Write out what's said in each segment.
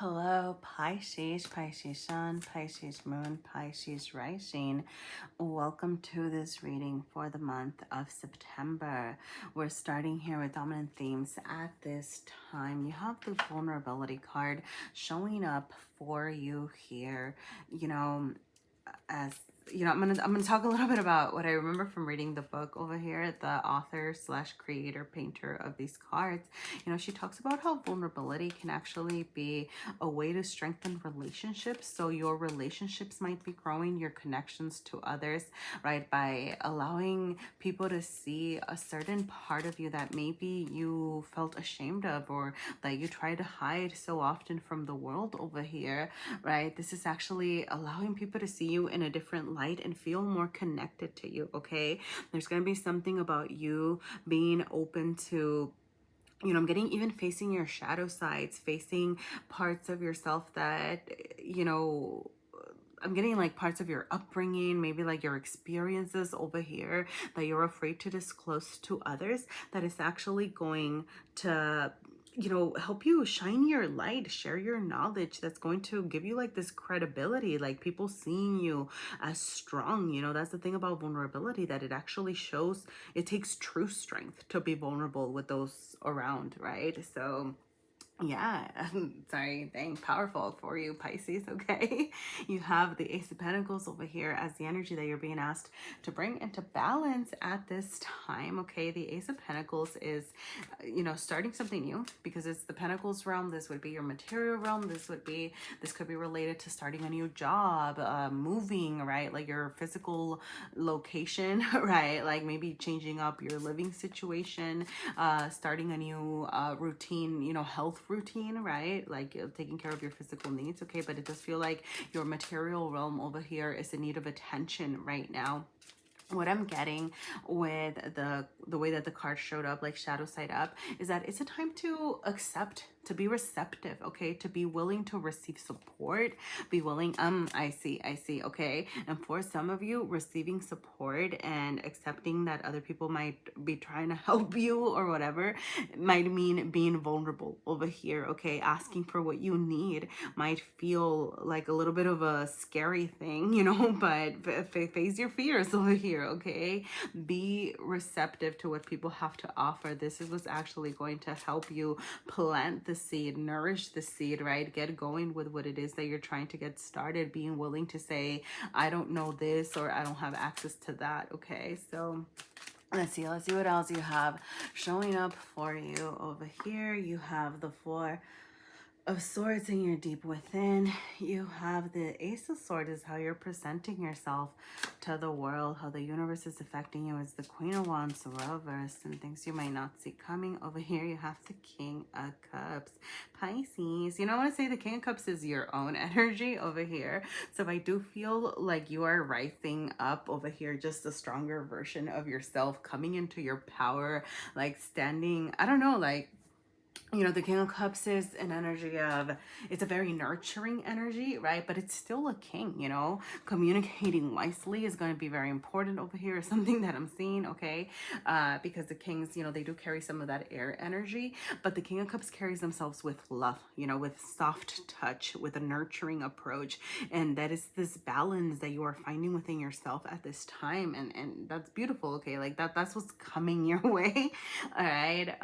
Hello, Pisces, Pisces Sun, Pisces Moon, Pisces Rising. Welcome to this reading for the month of September. We're starting here with dominant themes at this time. You have the vulnerability card showing up for you here, as I'm gonna talk a little bit about what I remember from reading the book over here. The author slash creator painter of these cards, she talks about how vulnerability can actually be a way to strengthen relationships. So your relationships might be growing, your connections to others, right, by allowing people to see a certain part of you that maybe you felt ashamed of, or that you try to hide so often from the world over here, right? This is actually allowing people to see you in a different light and feel more connected to you. Okay, there's going to be something about you being open to, I'm getting even facing your shadow sides, facing parts of yourself that, I'm getting like parts of your upbringing, maybe like your experiences over here that you're afraid to disclose to others, that is actually going to help you shine your light, share your knowledge, that's going to give you like this credibility, like people seeing you as strong. That's the thing about vulnerability, that it actually shows, it takes true strength to be vulnerable with those around, right? So yeah, sorry, dang, powerful for you, Pisces, okay? You have the Ace of Pentacles over here as the energy that you're being asked to bring into balance at this time, okay? The Ace of Pentacles is, starting something new, because it's the Pentacles realm. This would be your material realm. This could be related to starting a new job, moving, right? Like your physical location, right? Like maybe changing up your living situation, starting a new routine, health routine, right? Like taking care of your physical needs, okay? But it does feel like your material realm over here is in need of attention right now. What I'm getting with the way that the card showed up, like shadow side up, is that it's a time to accept, to be receptive, okay? To be willing to receive support, be willing, I see, okay? And for some of you, receiving support and accepting that other people might be trying to help you or whatever might mean being vulnerable over here, okay? Asking for what you need might feel like a little bit of a scary thing, but face your fears over here, okay? Be receptive to what people have to offer. This is what's actually going to help you plant the seed, nourish the seed, right? Get going with what it is that you're trying to get started. Being willing to say, I don't know this, or I don't have access to that, okay? So let's see what else you have showing up for you over here. You have the Four of Swords in your deep within. You have the Ace of Swords, is how you're presenting yourself to the world, how the universe is affecting you, as the Queen of Wands reversed, and things you might not see coming. Over here you have the King of Cups, Pisces. I want to say the King of Cups is your own energy over here. So I do feel like you are rising up over here, just a stronger version of yourself, coming into your power, like standing, I don't know, like, the King of Cups is an energy of, it's a very nurturing energy, right? But it's still a king, communicating wisely is going to be very important over here, something that I'm seeing, okay? Because the kings, they do carry some of that air energy, but the King of Cups carries themselves with love, with soft touch, with a nurturing approach. And that is this balance that you are finding within yourself at this time. And that's beautiful, okay? Like that's what's coming your way, all right?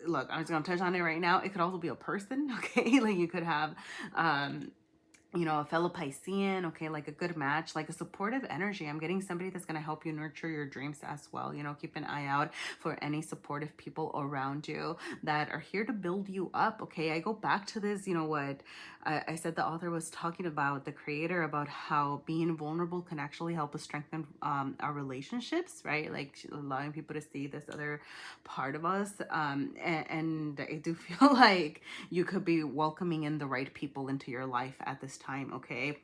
Look, I'm just gonna touch on it right now. It could also be a person, okay? Like you could have a fellow Piscean, okay, like a good match, like a supportive energy. I'm getting somebody that's going to help you nurture your dreams as well. Keep an eye out for any supportive people around you that are here to build you up, okay? I go back to this, what I said the author was talking about, the creator, about how being vulnerable can actually help us strengthen our relationships, right? Like allowing people to see this other part of us. And I do feel like you could be welcoming in the right people into your life at this time, okay?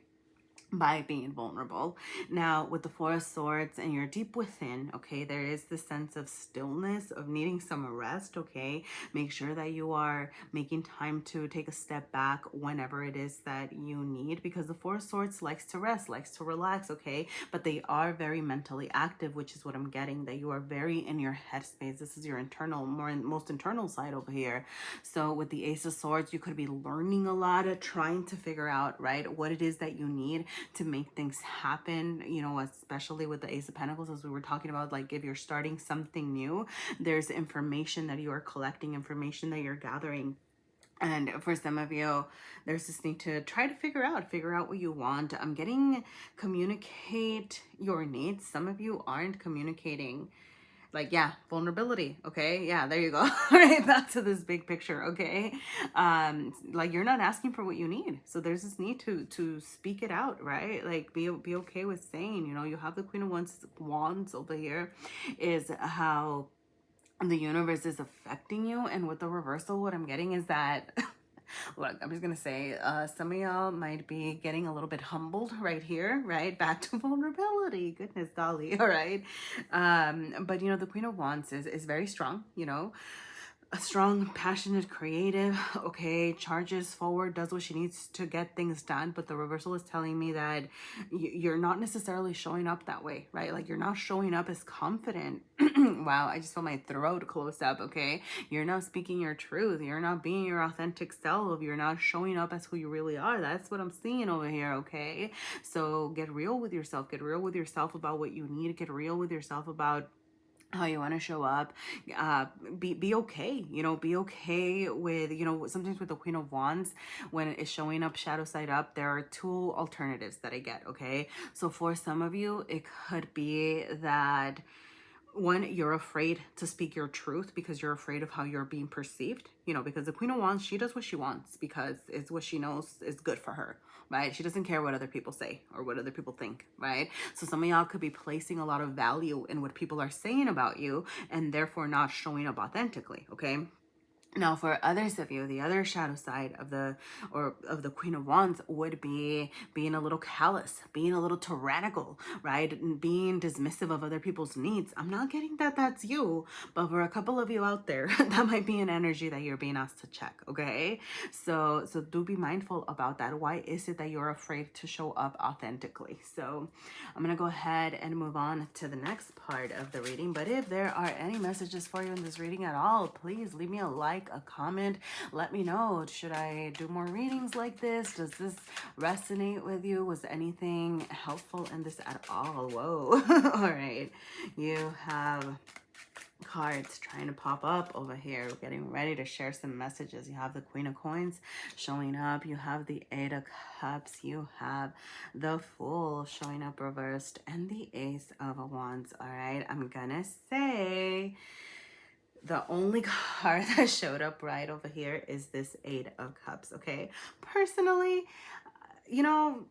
by being vulnerable. Now, with the Four of Swords and you're deep within, okay, there is this sense of stillness, of needing some rest, okay? Make sure that you are making time to take a step back whenever it is that you need, because the Four of Swords likes to rest, likes to relax, okay? But they are very mentally active, which is what I'm getting, that you are very in your headspace. This is your internal, most internal side over here. So with the Ace of Swords, you could be learning a lot, trying to figure out, right, what it is that you need to make things happen, you know, especially with the Ace of Pentacles, as we were talking about, like if you're starting something new, there's information that you are collecting, information that you're gathering. And for some of you, there's this need to try to figure out what you want. I'm getting communicate your needs. Some of you aren't communicating, like, yeah, vulnerability. Okay, yeah, there you go. All right, back to this big picture. Okay, like you're not asking for what you need, so there's this need to speak it out, right? Like be okay with saying, you know, you have the Queen of Wands over here, is how the universe is affecting you. And with the reversal, what I'm getting is that look, I'm just gonna say, some of y'all might be getting a little bit humbled right here, right? Back to vulnerability. Goodness golly, all right. But you know, the Queen of Wands is very strong, you know, a strong, passionate, creative, okay, charges forward, does what she needs to get things done. But the reversal is telling me that you're not necessarily showing up that way, right? Like you're not showing up as confident. Wow, I just feel my throat close up, okay? You're not speaking your truth. You're not being your authentic self. You're not showing up as who you really are. That's what I'm seeing over here, okay? So get real with yourself. Get real with yourself about what you need. Get real with yourself about how you want to show up. Be okay, you know, be okay with, you know, sometimes with the Queen of Wands, when it is showing up shadow side up, there are two alternatives that I get, okay? So for some of you, it could be that one, you're afraid to speak your truth because you're afraid of how you're being perceived, you know, because the Queen of Wands, she does what she wants because it's what she knows is good for her, right? She doesn't care what other people say or what other people think, right? So some of y'all could be placing a lot of value in what people are saying about you and therefore not showing up authentically, okay? Now, for others of you, the other shadow side of the Queen of Wands would be being a little callous, being a little tyrannical, right? And being dismissive of other people's needs. I'm not getting that that's you, but for a couple of you out there, that might be an energy that you're being asked to check, okay? So do be mindful about that. Why is it that you're afraid to show up authentically? So I'm going to go ahead and move on to the next part of the reading. But if there are any messages for you in this reading at all, please leave me a like, a comment. Let me know. Should I do more readings like this? Does this resonate with you? Was anything helpful in this at all? Whoa. All right. You have cards trying to pop up over here. We're getting ready to share some messages. You have the Queen of Coins showing up. You have the Eight of Cups. You have the Fool showing up reversed and the Ace of Wands. All right, I'm gonna say the only card that showed up right over here is this Eight of Cups, okay? Personally, you know,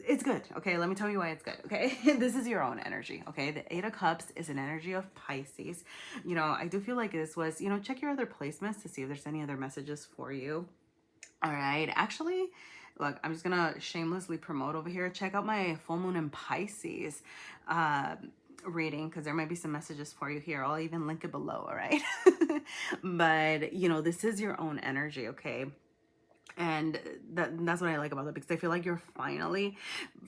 it's good, okay? Let me tell you why it's good, okay? This is your own energy, okay? The Eight of Cups is an energy of Pisces. You know, I do feel like this was, you know, check your other placements to see if there's any other messages for you. All right, actually, look, I'm just gonna shamelessly promote over here. Check out my full moon in Pisces reading, because there might be some messages for you here. I'll even link it below, all right? But, you know, this is your own energy, okay? And that's what I like about it, because I feel like you're finally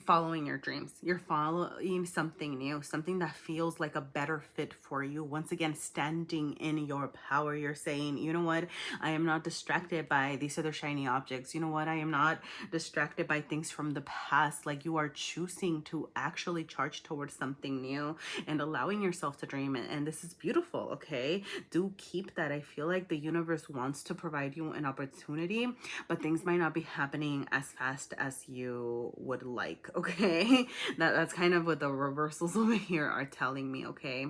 following your dreams. You're following something new, something that feels like a better fit for you. Once again, standing in your power. You're saying, you know what? I am not distracted by these other shiny objects. You know what? I am not distracted by things from the past. Like, you are choosing to actually charge towards something new and allowing yourself to dream. And this is beautiful, okay? Do keep that. I feel like the universe wants to provide you an opportunity, but things might not be happening as fast as you would like, okay? That's kind of what the reversals over here are telling me, okay?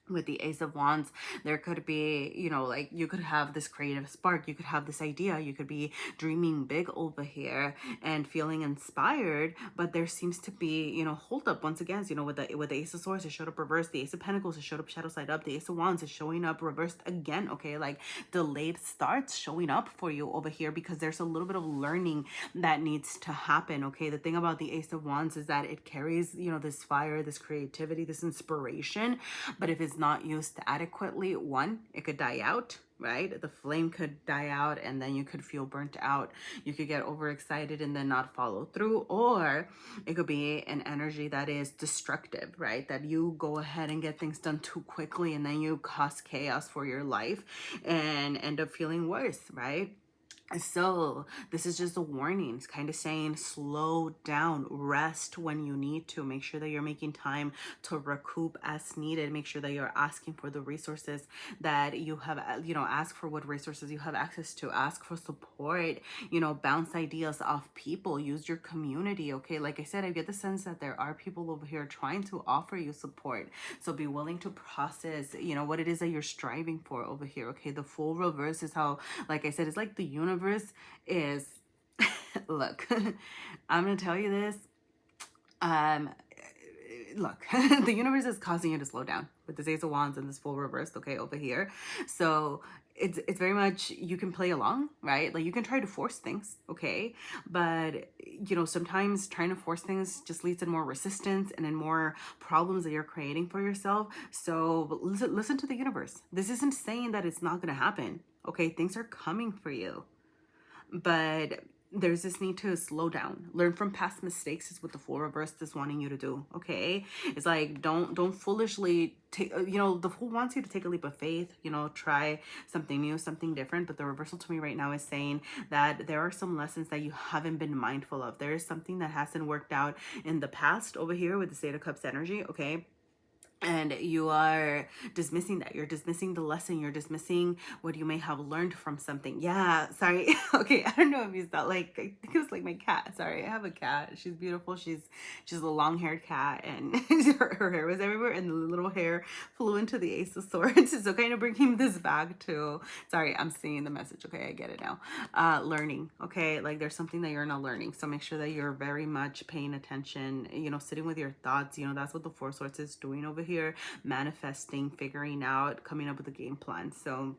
With the Ace of Wands, there could be, you know, like you could have this creative spark, you could have this idea, you could be dreaming big over here and feeling inspired, but there seems to be, you know, hold up once again, you know, with the Ace of Swords, it showed up reversed, the Ace of Pentacles, it showed up shadow side up, the Ace of Wands is showing up reversed again, okay, like delayed starts showing up for you over here because there's a little bit of learning that needs to happen, okay. The thing about the Ace of Wands is that it carries, you know, this fire, this creativity, this inspiration, but if it's not used adequately, one, it could die out, right? The flame could die out and then you could feel burnt out. You could get overexcited and then not follow through, or it could be an energy that is destructive, right? That you go ahead and get things done too quickly and then you cause chaos for your life and end up feeling worse, right? So this is just a warning. It's kind of saying slow down, rest when you need to, make sure that you're making time to recoup as needed, make sure that you're asking for the resources that you have, you know, ask for what resources you have access to, ask for support, you know, bounce ideas off people, use your community, okay? Like I said, I get the sense that there are people over here trying to offer you support, so be willing to process, you know, what it is that you're striving for over here, okay? The full reverse is how, like I said, it's like the universe is look, I'm gonna tell you this, look, the universe is causing you to slow down with this Ace of Wands and this full reverse, okay, over here. So it's very much, you can play along, right? Like you can try to force things, okay, but you know, sometimes trying to force things just leads in more resistance and in more problems that you're creating for yourself. So listen to the universe. This isn't saying that it's not going to happen, okay? Things are coming for you, but there's this need to slow down, learn from past mistakes is what the full reverse is wanting you to do, okay? It's like don't foolishly take, you know, the fool wants you to take a leap of faith, you know, try something new, something different, but the reversal to me right now is saying that there are some lessons that you haven't been mindful of. There is something that hasn't worked out in the past over here with the Eight of Cups energy, okay? And you are dismissing that. You're dismissing the lesson. You're dismissing what you may have learned from something. Yeah, sorry. Okay, I don't know if you thought, like, I think it was like my cat. Sorry, I have a cat. She's beautiful. She's a long-haired cat, and her hair was everywhere, and the little hair flew into the Ace of Swords. So kind of bringing this back to, sorry, I'm seeing the message. Okay, I get it now. Learning, okay? Like there's something that you're not learning. So make sure that you're very much paying attention, you know, sitting with your thoughts. You know, that's what the Four Swords is doing over here. Manifesting, figuring out, coming up with a game plan. So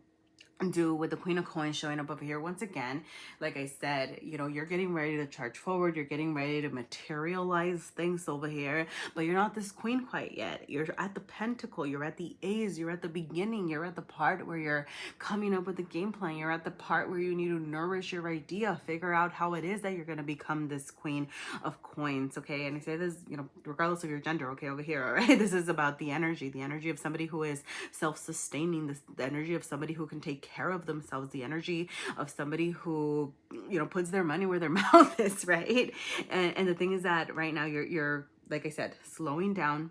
do with the Queen of Coins showing up over here once again, like I said, you know, you're getting ready to charge forward, you're getting ready to materialize things over here, but you're not this queen quite yet. You're at the Pentacle, you're at the Ace, you're at the beginning, you're at the part where you're coming up with a game plan, you're at the part where you need to nourish your idea, figure out how it is that you're going to become this Queen of Coins, okay? And I say this, you know, regardless of your gender, okay, over here, all right? This is about the energy of somebody who is self-sustaining, the energy of somebody who can take care of themselves, the energy of somebody who, you know, puts their money where their mouth is, right? And the thing is that right now you're like I said, slowing down.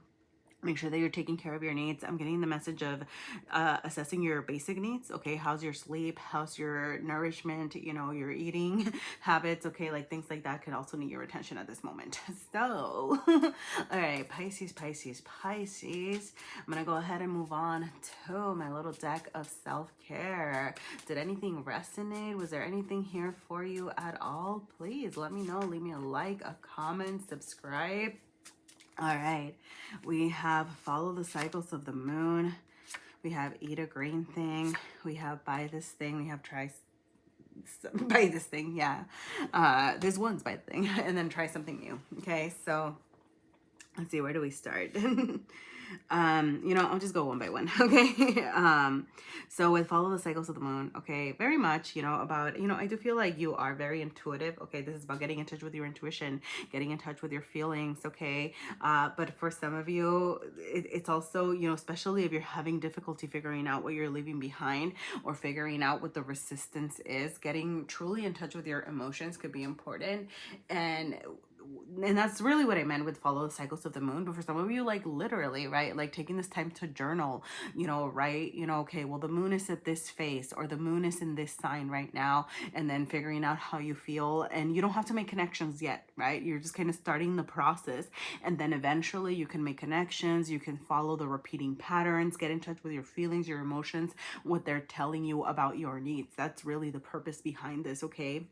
Make sure that you're taking care of your needs. I'm getting the message of assessing your basic needs. Okay, how's your sleep? How's your nourishment? You know, your eating habits. Okay, like things like that could also need your attention at this moment. So, all right, Pisces, Pisces, Pisces. I'm going to go ahead and move on to my little deck of self-care. Did anything resonate? Was there anything here for you at all? Please let me know. Leave me a like, a comment, subscribe. All right, we have follow the cycles of the moon. We have eat a green thing. We have buy this thing. We have try buy this thing. Yeah, there's one's buy the thing, and then try something new. Okay, so let's see, where do we start? You know, I'll just go one by one, okay? So with follow the cycles of the moon, okay, very much, you know, about, you know, I do feel like you are very intuitive, okay? This is about getting in touch with your intuition, getting in touch with your feelings, okay? But for some of you, it's also, you know, especially if you're having difficulty figuring out what you're leaving behind or figuring out what the resistance is, getting truly in touch with your emotions could be important. And and that's really what I meant with follow the cycles of the moon. But for some of you, like literally, right, like taking this time to journal, right, okay, well, the moon is at this phase, or the moon is in this sign right now, and then figuring out how you feel. And you don't have to make connections yet, right? You're just kind of starting the process, and then eventually you can make connections. You can follow the repeating patterns, get in touch with your feelings, your emotions, what they're telling you about your needs. That's really the purpose behind this, okay?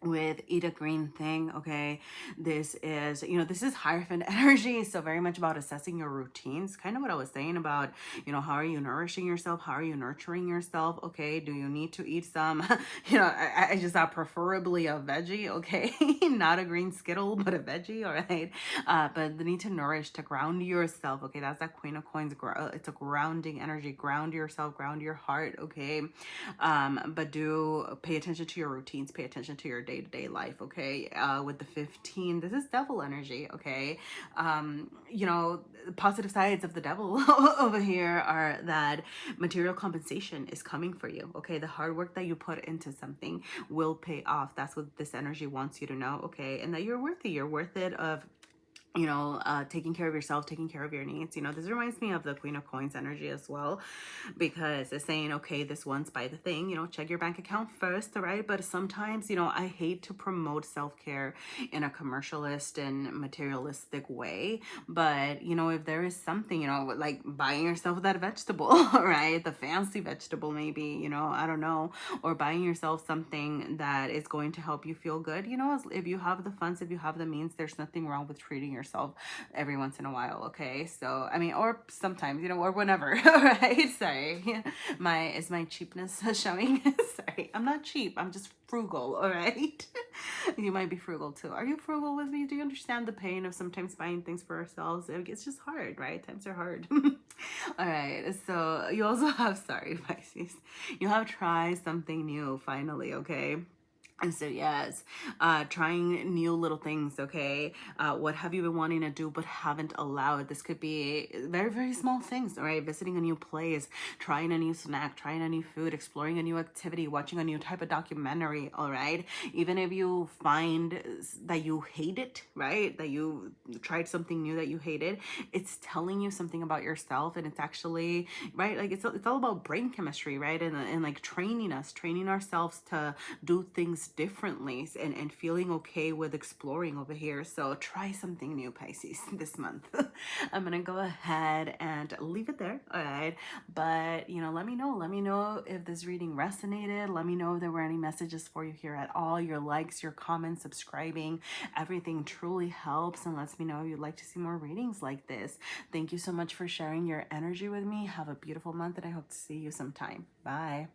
With eat a green thing, okay, this is, this is Hierophant energy, so very much about assessing your routines, kind of what I was saying about, how are you nourishing yourself, how are you nurturing yourself, okay? Do you need to eat some I just thought preferably a veggie, okay? Not a green skittle, but a veggie, all right? But the need to nourish, to ground yourself, okay? That's that Queen of Coins. It's a grounding energy. Ground yourself, ground your heart, okay? But do pay attention to your routines, pay attention to your day-to-day life, okay? With the 15, this is devil energy, okay? The positive sides of the devil over here are that material compensation is coming for you, okay? The hard work that you put into something will pay off. That's what this energy wants you to know, okay? And that you're worthy. You're worth it of taking care of yourself, taking care of your needs. This reminds me of the Queen of Coins energy as well, because it's saying, okay, this once buy the thing, check your bank account first, right? But sometimes, I hate to promote self-care in a commercialist and materialistic way, but, if there is something, like buying yourself that vegetable, right? The fancy vegetable, maybe, I don't know, or buying yourself something that is going to help you feel good, if you have the funds, if you have the means, there's nothing wrong with treating yourself every once in a while, okay? So I mean, or sometimes, or whenever. All right, sorry, is my cheapness showing? Sorry, I'm not cheap, I'm just frugal, all right? You might be frugal too. Are you frugal with me? Do you understand the pain of sometimes buying things for ourselves? It's just hard, right? Times are hard. All right, so you also have, sorry, Pisces, you have tried something new finally, okay? And so yes, trying new little things, okay? What have you been wanting to do but haven't allowed? This could be very, very small things, all right? Visiting a new place, trying a new snack, trying a new food, exploring a new activity, watching a new type of documentary, all right? Even if you find that you hate it, right? That you tried something new that you hated, it's telling you something about yourself, and it's actually, right? Like it's all about brain chemistry, right? And like training ourselves to do things differently, and feeling okay with exploring over here. So try something new, Pisces, this month. I'm gonna go ahead and leave it there, all right? But let me know if this reading resonated. Let me know if there were any messages for you here at all. Your likes, your comments, subscribing, everything truly helps, and lets me know if you'd like to see more readings like this. Thank you so much for sharing your energy with me. Have a beautiful month, and I hope to see you sometime. Bye.